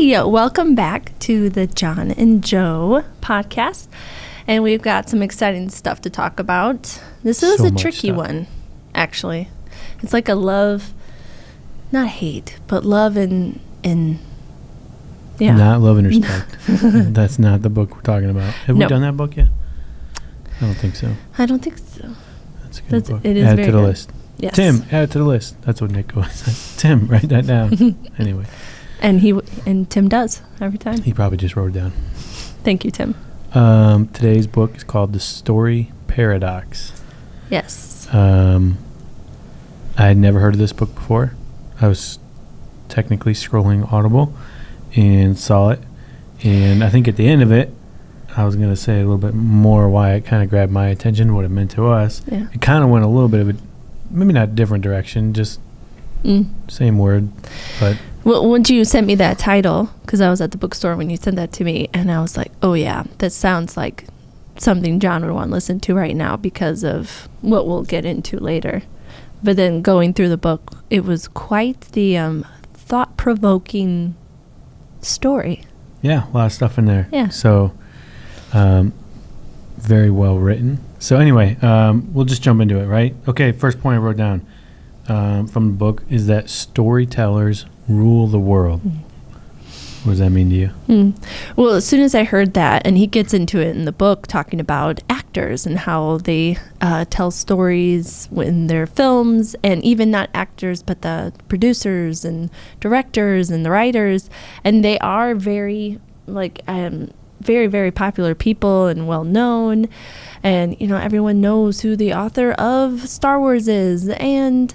Hi, welcome back to the John and Joe podcast. And we've got some exciting stuff to talk about. This is a tricky one, actually. It's like a love, not hate, but love and yeah. Not love and respect. That's not the book we're talking about. Have we done that book yet? I don't think so. I don't think so. That's a good book. It is add very it to the good. list. Yes. Tim, add it to the list. That's what Nick goes. Tim, write that down. Anyway. And Tim does every time. He probably just wrote it down. Thank you, Tim. Today's book is called The Story Paradox. Yes. I had never heard of this book before. I was technically scrolling Audible and saw it. And I think at the end of it, I was going to say a little bit more why it kind of grabbed my attention, what it meant to us. Yeah. It kind of went a little bit of a, maybe not different direction, just same word, but... Well, once you sent me that title, because I was at the bookstore when you sent that to me, and I was like, oh yeah, that sounds like something John would want to listen to right now because of what we'll get into later. But then going through the book, it was quite the thought-provoking story. Yeah, a lot of stuff in there. Yeah. So, very well written. So anyway, we'll just jump into it, right? Okay, first point I wrote down from the book is that storytellers rule the world. What does that mean to you? Well, as soon as I heard that, and he gets into it in the book talking about actors and how they tell stories in their films, and even not actors, but the producers and directors and the writers, and they are very, very, very popular people and well known, and everyone knows who the author of Star Wars is and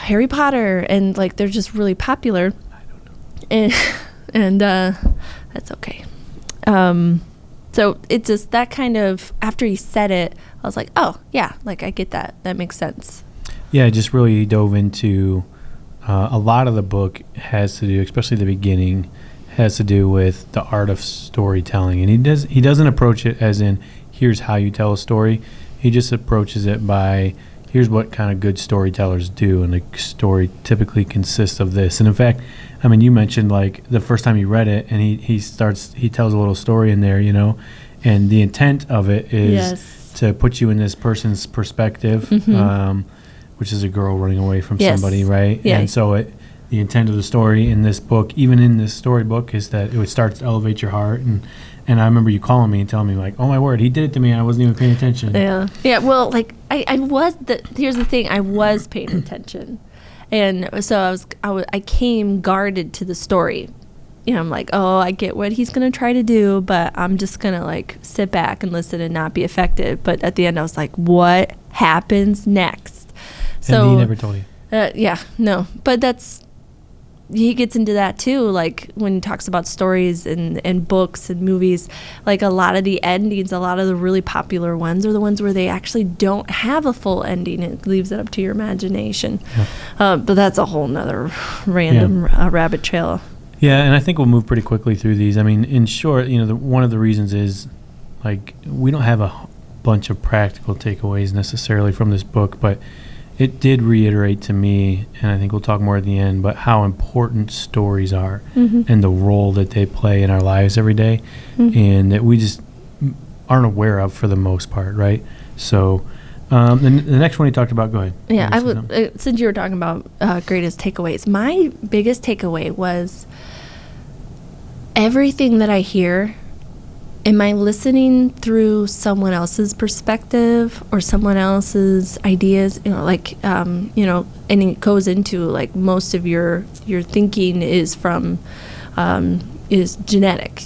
Harry Potter, and they're just really popular. I don't know. And that's okay. So it just, that kind of, after he said it, I was like, oh yeah, I get that. That makes sense. Yeah, I just really dove into a lot of the book has to do, especially the beginning, has to do with the art of storytelling. And he doesn't approach it as in, here's how you tell a story. He just approaches it by, here's what kind of good storytellers do, and a story typically consists of this. And in fact, I mean, you mentioned the first time you read it, and he tells a little story in there, and the intent of it is to put you in this person's perspective, which is a girl running away from somebody, right? Yeah. And so the intent of the story in this book, even in this storybook, is that it would start to elevate your heart. And I remember you calling me and telling me oh my word, he did it to me, and I wasn't even paying attention. Yeah. Yeah. Well, I was, here's the thing, I was paying attention. And so I came guarded to the story. I'm like, oh, I get what he's going to try to do, but I'm just going to sit back and listen and not be affected. But at the end, I was like, what happens next? So, and he never told you. Yeah, no. But he gets into that too, when he talks about stories and books and movies, a lot of the endings, a lot of the really popular ones are the ones where they actually don't have a full ending. It leaves it up to your imagination. Yeah. But that's a whole nother random rabbit trail. Yeah, and I think we'll move pretty quickly through these. I mean, in short, one of the reasons is we don't have a bunch of practical takeaways necessarily from this book, but it did reiterate to me, and I think we'll talk more at the end, but how important stories are and the role that they play in our lives every day, and that we just aren't aware of for the most part, right? So the next one he talked about, go ahead. Yeah, I would. Since you were talking about greatest takeaways, my biggest takeaway was everything that I hear. Am I listening through someone else's perspective or someone else's ideas? And it goes into most of your thinking is from is genetic.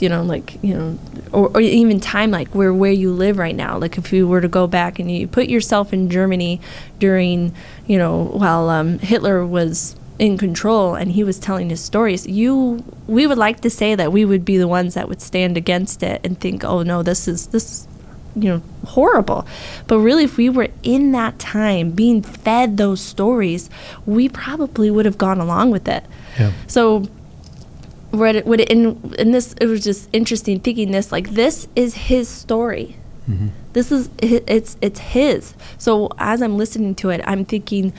Or even time, where you live right now. If you were to go back and you put yourself in Germany during, while Hitler was in control and he was telling his stories, we would like to say that we would be the ones that would stand against it and think, oh no, this is horrible. But really, if we were in that time being fed those stories, we probably would have gone along with it. Yeah. So in this, it was just interesting thinking this is his story. This is it's his. So as I'm listening to it, I'm thinking,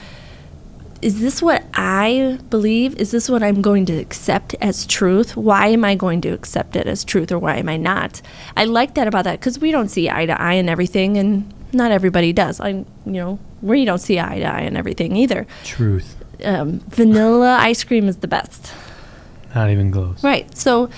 is this what I believe? Is this what I'm going to accept as truth? Why am I going to accept it as truth, or why am I not? I like that about that, because we don't see eye to eye in everything, and not everybody does. We don't see eye to eye in everything either. Truth. Vanilla ice cream is the best. Not even close. Right. So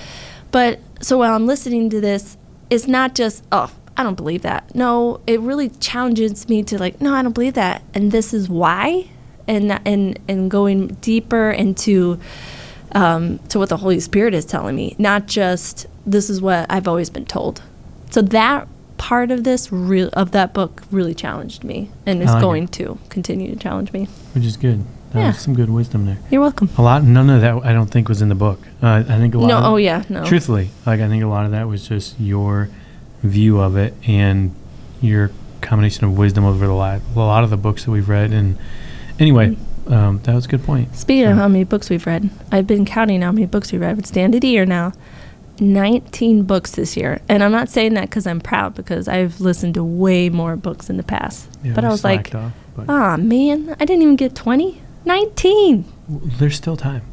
while I'm listening to this, it's not just, oh, I don't believe that. No, it really challenges me to like, no, I don't believe that, and this is why. And going deeper into to what the Holy Spirit is telling me, not just this is what I've always been told. So that part of that book really challenged me, and is going to continue to challenge me. Which is good. That was some good wisdom there. You're welcome. None of that I don't think was in the book. I think a lot. No. Truthfully, I think a lot of that was just your view of it and your combination of wisdom over a lot of the books that we've read. And anyway, that was a good point. Speaking of how many books we've read, I've been counting how many books we've read. It's the end of the year now. 19 books this year. And I'm not saying that because I'm proud, because I've listened to way more books in the past. Yeah, but I was like, oh man, I didn't even get 20. 19. There's still time.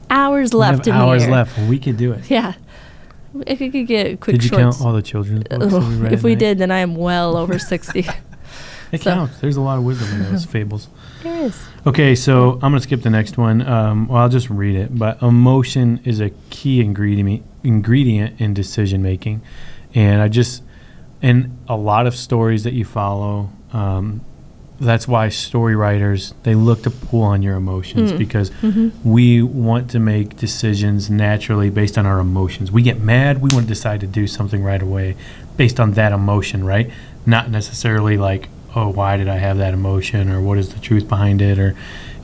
Hours left in the year. Hours left. We could do it. Yeah. I could get quick Did you shorts. count all the children's books that we read? If we did, then I am well over 60. It counts. There's a lot of wisdom in those fables. There is. Okay, so I'm going to skip the next one. I'll just read it. But emotion is a key ingredient in decision making. And in a lot of stories that you follow, that's why story writers, they look to pull on your emotions, because we want to make decisions naturally based on our emotions. We get mad, we want to decide to do something right away based on that emotion, right? Not necessarily like, oh, why did I have that emotion, or what is the truth behind it, or,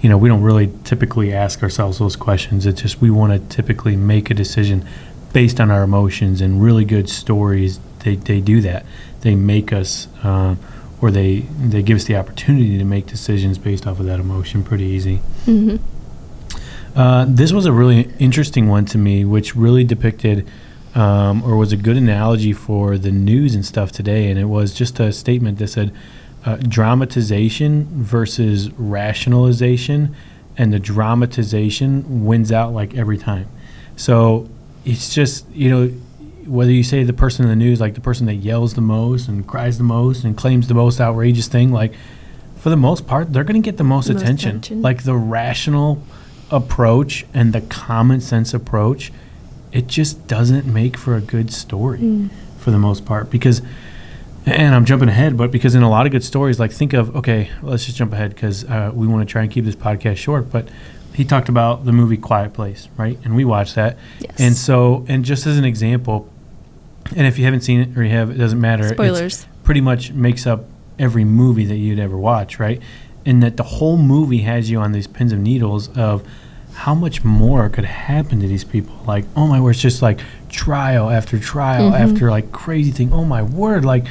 we don't really typically ask ourselves those questions. It's just we want to typically make a decision based on our emotions, and really good stories, they do that. They make us... or they give us the opportunity to make decisions based off of that emotion pretty easy. This was a really interesting one to me, which really depicted or was a good analogy for the news and stuff today. And it was just a statement that said dramatization versus rationalization, and the dramatization wins out like every time. So it's just, whether you say the person in the news, like the person that yells the most and cries the most and claims the most outrageous thing, like for the most part, they're going to get the most attention. Like the rational approach and the common sense approach, it just doesn't make for a good story for the most part. Because, and I'm jumping ahead, but because in a lot of good stories, like think of, okay, let's just jump ahead because we want to try and keep this podcast short, but he talked about the movie Quiet Place, right? And we watched that. Yes. And just as an example, and if you haven't seen it or you have, it doesn't matter. Spoilers. It pretty much makes up every movie that you'd ever watch, right? And that the whole movie has you on these pins of needles of how much more could happen to these people. Like, oh my word, it's just like trial after trial after like crazy thing. Oh my word, like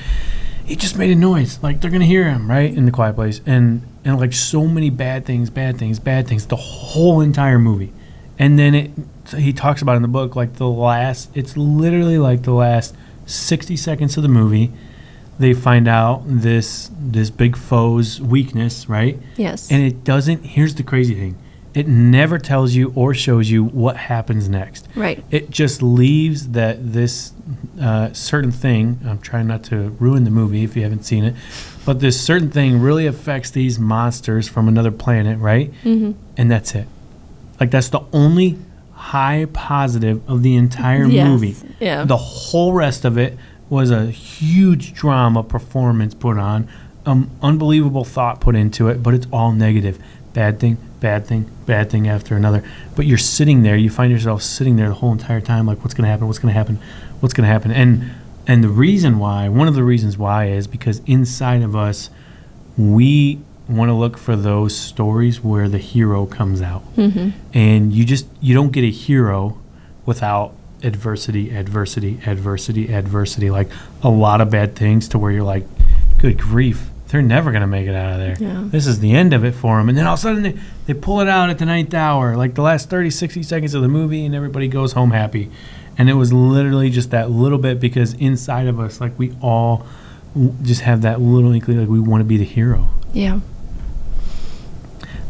he just made a noise. Like they're going to hear him, right? In the Quiet Place. And like so many bad things, the whole entire movie. And then he talks about in the book, like it's literally like the last 60 seconds of the movie, they find out this big foe's weakness, right? Yes. And it doesn't, here's the crazy thing, it never tells you or shows you what happens next. Right. It just leaves that this certain thing, I'm trying not to ruin the movie if you haven't seen it, but this certain thing really affects these monsters from another planet, right? And that's it. Like that's the only high positive of the entire movie. Yeah. The whole rest of it was a huge drama performance put on, unbelievable thought put into it, but it's all negative. Bad thing after another. But you're sitting there, you find yourself sitting there the whole entire time like what's going to happen. And the reason why, one of the reasons why is because inside of us, we want to look for those stories where the hero comes out. And you don't get a hero without adversity, like a lot of bad things to where you're like, good grief, they're never going to make it out of there. Yeah. This is the end of it for them. And then all of a sudden they pull it out at the 9th hour, like the last 30, 60 seconds of the movie, and everybody goes home happy. And it was literally just that little bit, because inside of us, like we all just have that little inkling, like we want to be the hero. Yeah.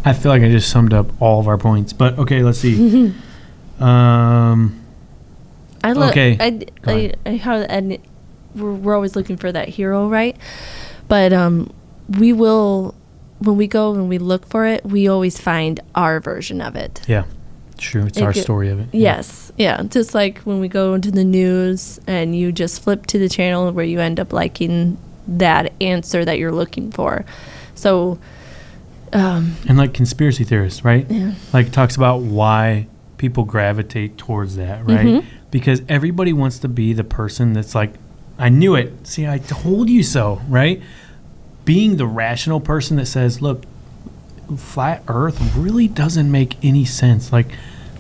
I feel like I just summed up all of our points. But okay, let's see. I love. Okay. And we're always looking for that hero, right? But we will, when we go and we look for it, we always find our version of it. Yeah, true. It's our story of it. Yes, yeah. Just like when we go into the news and you just flip to the channel where you end up liking that answer that you're looking for. So. And like conspiracy theorists, right? Yeah. Like talks about why people gravitate towards that, right? Mm-hmm. Because everybody wants to be the person that's like, I knew it. See, I told you so, right? Being the rational person that says, look, flat Earth really doesn't make any sense. Like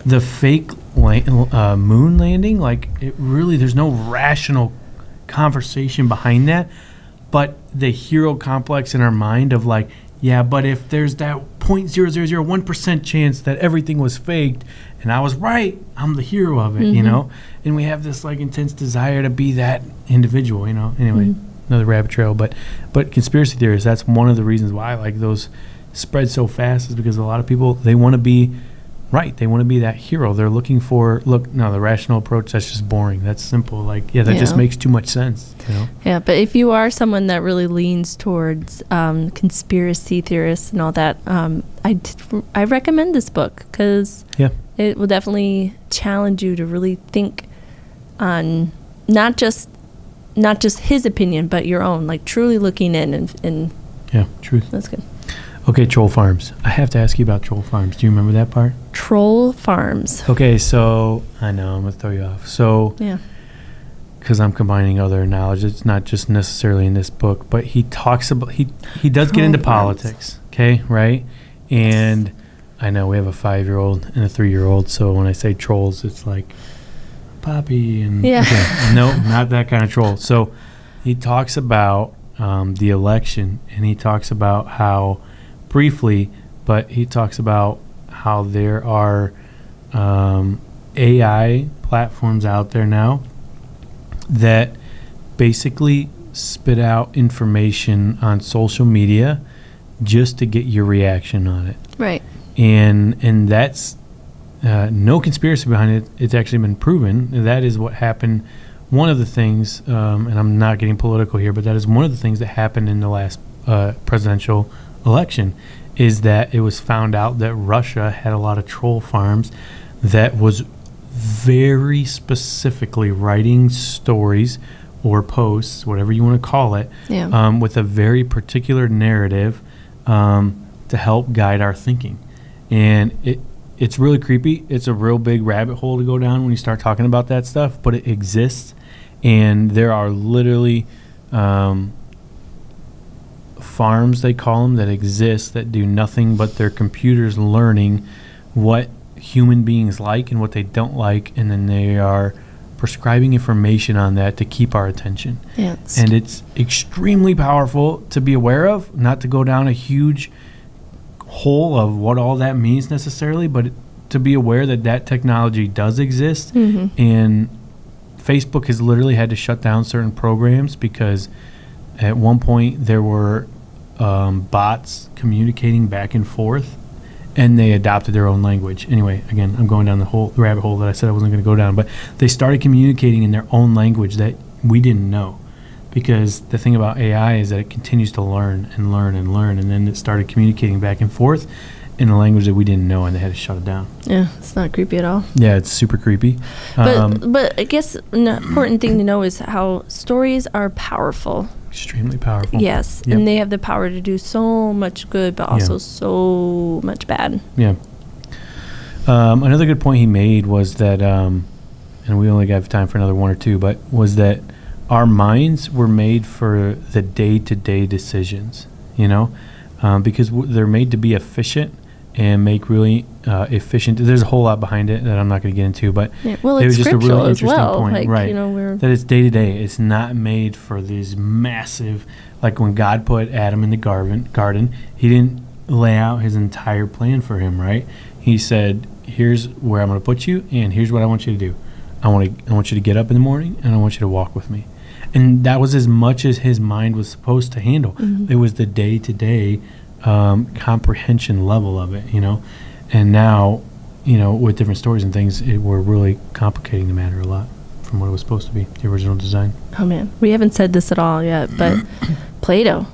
the fake moon landing, like it really, there's no rational conversation behind that. But the hero complex in our mind of like, yeah, but if there's that 0.0001% chance that everything was faked and I was right, I'm the hero of it, you know? And we have this like intense desire to be that individual, you know? Anyway, another rabbit trail. But conspiracy theories, that's one of the reasons why like those spread so fast is because a lot of people, they want to be right. They want to be that hero. They're looking for, the rational approach, that's just boring. That's simple. Like, yeah, that just makes too much sense, you know? Yeah, but if you are someone that really leans towards conspiracy theorists and all that, I recommend this book because it will definitely challenge you to really think on not just his opinion, but your own, like truly looking in and yeah, truth. That's good. Okay, Troll Farms. I have to ask you about Troll Farms. Do you remember that part? Troll Farms. Okay, so I know I'm going to throw you off. So, yeah, because I'm combining other knowledge. It's not just necessarily in this book, but he talks about, he does get into politics, okay, right? And I know we have a 5-year-old and a 3-year-old, so when I say trolls, it's like Poppy and no, not that kind of troll. So he talks about the election, and he talks about how briefly, but he talks about how there are AI platforms out there now that basically spit out information on social media just to get your reaction on it. Right. And that's no conspiracy behind it. It's actually been proven. That is what happened. One of the things, and I'm not getting political here, but that is one of the things that happened in the last presidential election, is that it was found out that Russia had a lot of troll farms that was very specifically writing stories or posts, whatever you want to call it, with a very particular narrative to help guide our thinking. And it's really creepy. It's a real big rabbit hole to go down when you start talking about that stuff, but it exists. And there are literally farms, they call them, that exist that do nothing but their computers learning what human beings like and what they don't like, and then they are prescribing information on that to keep our attention. Yes. And it's extremely powerful to be aware of, not to go down a huge hole of what all that means necessarily, but to be aware that that technology does exist. And Facebook has literally had to shut down certain programs because at one point there were bots communicating back and forth, and they adopted their own language. Anyway, again, I'm going down the rabbit hole that I said I wasn't going to go down, but they started communicating in their own language that we didn't know. Because the thing about AI is that it continues to learn and learn and learn, and then it started communicating back and forth in a language that we didn't know, and they had to shut it down. Yeah, it's not creepy at all. Yeah, it's super creepy. But I guess an important thing to know is how stories are powerful. Extremely powerful. Yes, and they have the power to do so much good, but also so much bad. Yeah. Another good point he made was that, and we only have time for another one or two, but was that our minds were made for the day-to-day decisions, you know, because they're made to be efficient and make really efficient. There's a whole lot behind it that I'm not going to get into, but it was just a really interesting point, like, right? You know, that it's day-to-day. It's not made for these massive, like when God put Adam in the garden, he didn't lay out his entire plan for him, right? He said, here's where I'm going to put you, and here's what I want you to do. I want you to get up in the morning, and I want you to walk with me. And that was as much as his mind was supposed to handle. It was the day-to-day comprehension level of it, and now, with different stories and things, we're really complicating the matter a lot from what it was supposed to be, the original design. Oh man, we haven't said this at all yet, but Plato,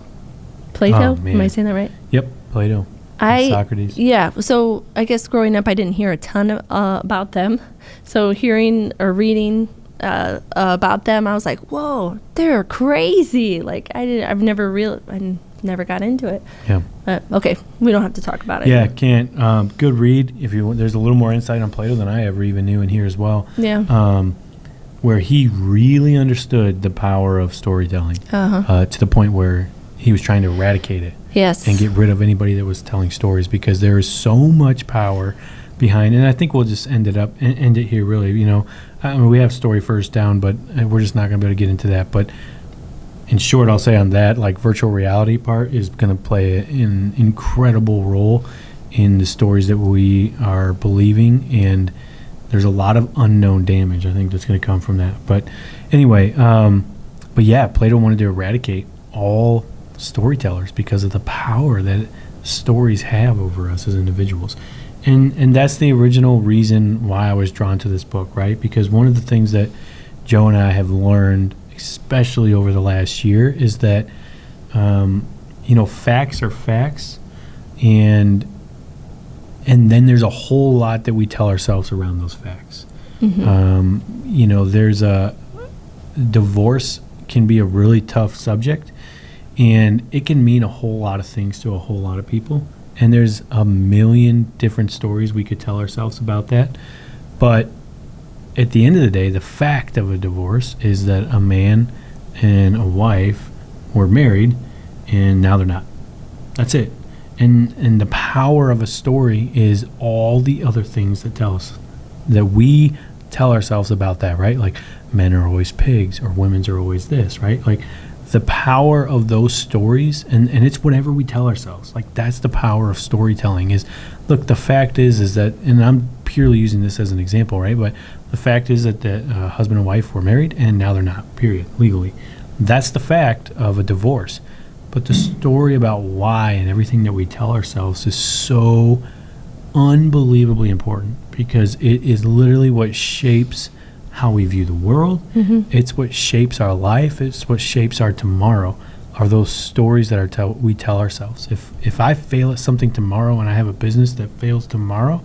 Oh, man. am I saying that right? Yep, Plato, Socrates. Yeah, so I guess growing up I didn't hear a ton about them, so hearing or reading about them, I was like, whoa, they're crazy. Like I never got into it. Yeah. Okay, we don't have to talk about it. Yeah, can't. Good read. If you want, there's a little more insight on Plato than I ever even knew in here as well. Yeah. Where he really understood the power of storytelling to the point where he was trying to eradicate it. Yes. And get rid of anybody that was telling stories, because there is so much power behind. And I think we'll just end it here. Really, I mean, we have story first down, but we're just not going to be able to get into that. But in short, I'll say on that, like, virtual reality part is going to play an incredible role in the stories that we are believing, and there's a lot of unknown damage, I think, that's going to come from that. But anyway, but yeah, Plato wanted to eradicate all storytellers because of the power that stories have over us as individuals. And that's the original reason why I was drawn to this book, right? Because one of the things that Joe and I have learned, especially over the last year, is that, facts are facts, and then there's a whole lot that we tell ourselves around those facts. There's a divorce can be a really tough subject, and it can mean a whole lot of things to a whole lot of people. And there's a million different stories we could tell ourselves about that. But at the end of the day, the fact of a divorce is that a man and a wife were married, and now they're not. That's it. And the power of a story is all the other things that tell us, that we tell ourselves about that, right? Like, men are always pigs, or women's are always this, right? Like, the power of those stories, and it's whatever we tell ourselves. Like, that's the power of storytelling. Is, look, the fact is that, and I'm purely using this as an example, right? But the fact is that the husband and wife were married, and now they're not, period, legally. That's the fact of a divorce. But the story about why and everything that we tell ourselves is so unbelievably important, because it is literally what shapes how we view the world. It's what shapes our life. It's what shapes our tomorrow, are those stories that we tell ourselves. If I fail at something tomorrow, and I have a business that fails tomorrow,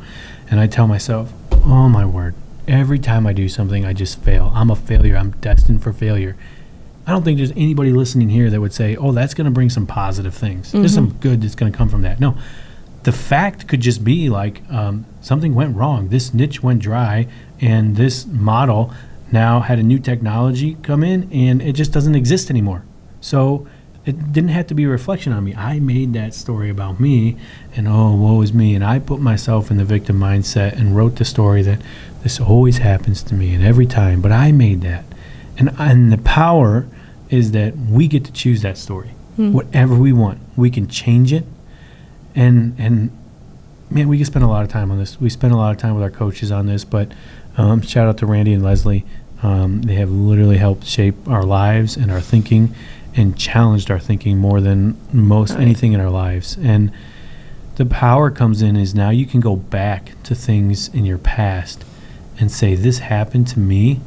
and I tell myself, oh my word, every time I do something, I just fail. I'm a failure. I'm destined for failure. I don't think there's anybody listening here that would say, oh, that's going to bring some positive things. There's some good that's going to come from that. No, the fact could just be like, something went wrong. This niche went dry, and this model now had a new technology come in, and it just doesn't exist anymore. So it didn't have to be a reflection on me. I made that story about me, and oh, woe is me. And I put myself in the victim mindset and wrote the story that this always happens to me, and every time. But I made that. And the power is that we get to choose that story. Whatever we want, we can change it. And man, we can spend a lot of time on this. We spend a lot of time with our coaches on this, but shout out to Randy and Leslie. They have literally helped shape our lives and our thinking, and challenged our thinking more than most anything in our lives. And the power comes in is now you can go back to things in your past and say, this happened to me,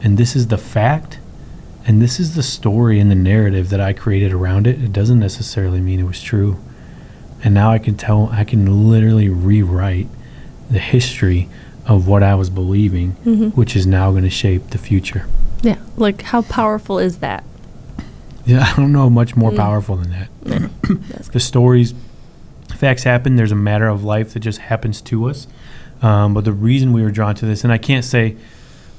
and this is the fact, and this is the story and the narrative that I created around it. It doesn't necessarily mean it was true. And now I can literally rewrite the history of what I was believing, which is now going to shape the future. Yeah. Like, how powerful is that? Yeah, I don't know much more powerful than that. Yeah. The stories, facts happen. There's a matter of life that just happens to us. But the reason we were drawn to this, and I can't say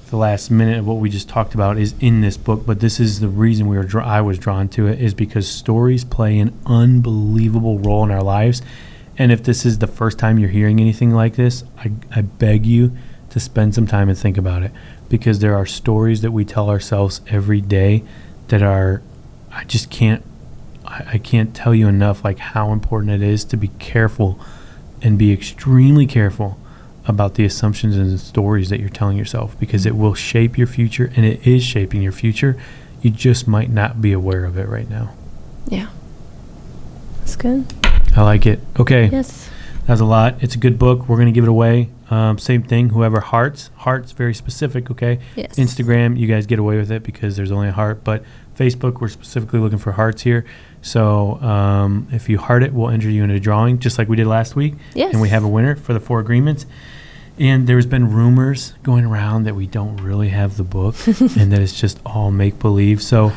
the last minute of what we just talked about is in this book, but this is the reason I was drawn to it, is because stories play an unbelievable role in our lives. And if this is the first time you're hearing anything like this, I beg you to spend some time and think about it, because there are stories that we tell ourselves every day that are, I can't tell you enough, like, how important it is to be careful and be extremely careful about the assumptions and the stories that you're telling yourself, because it will shape your future, and it is shaping your future. You just might not be aware of it right now. Yeah. That's good. I like it. Okay. Yes. That's a lot. It's a good book. We're going to give it away. Same thing. Whoever hearts very specific. Okay. Yes. Instagram, you guys get away with it because there's only a heart. But Facebook, we're specifically looking for hearts here. So if you heart it, we'll enter you in a drawing, just like we did last week. Yes. And we have a winner for the 4 agreements. And there's been rumors going around that we don't really have the book and that it's just all make believe. So,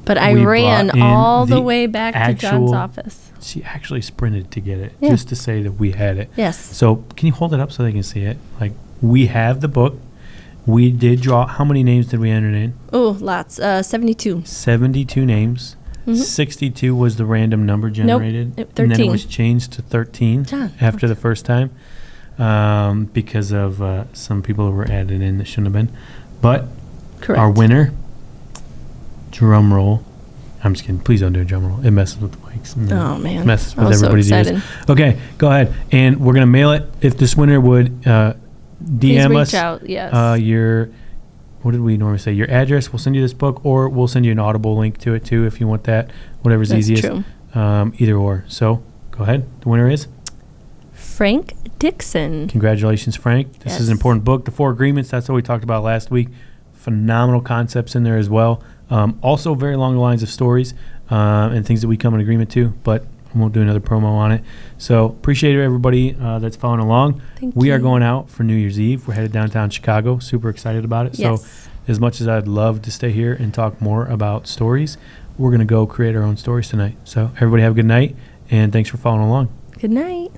but I we ran brought in all the the way back to John's office. she actually sprinted to get it Yeah. just to say that we had it. Yes. So can you hold it up so they can see it? Like, we have the book. We did draw. How many names did we enter in? Oh, lots. 72. 72 names. Mhm. 62 was the random number generated. And then 13. it was changed to 13 John, after the first time because of some people who were added in that shouldn't have been. But Correct. our winner, drum roll. I'm just kidding. Please don't do a drum roll. It messes with the mics. And Oh, man. messes I with was so everybody's ears. excited. Okay, go ahead. And we're going to mail it. If this winner would Please DM reach us out. Yes. your, what did we normally say? Your address. We'll send you this book, or we'll send you an Audible link to it too if you want that. Whatever's That's easiest. true. Either or. So go ahead. The winner is? Frank Dixon. Congratulations, Frank. This is an Yes. important book. The 4 agreements. That's what we talked about last week. Phenomenal concepts in there as well. Also very along the lines of stories and things that we come in agreement to, but we'll do another promo on it. So appreciate everybody that's following along. Thank We you. are going out for New Year's Eve. We're headed downtown Chicago. Super excited about it. Yes. So as much as I'd love to stay here and talk more about stories, we're going to go create our own stories tonight. So everybody have a good night, and thanks for following along. Good night.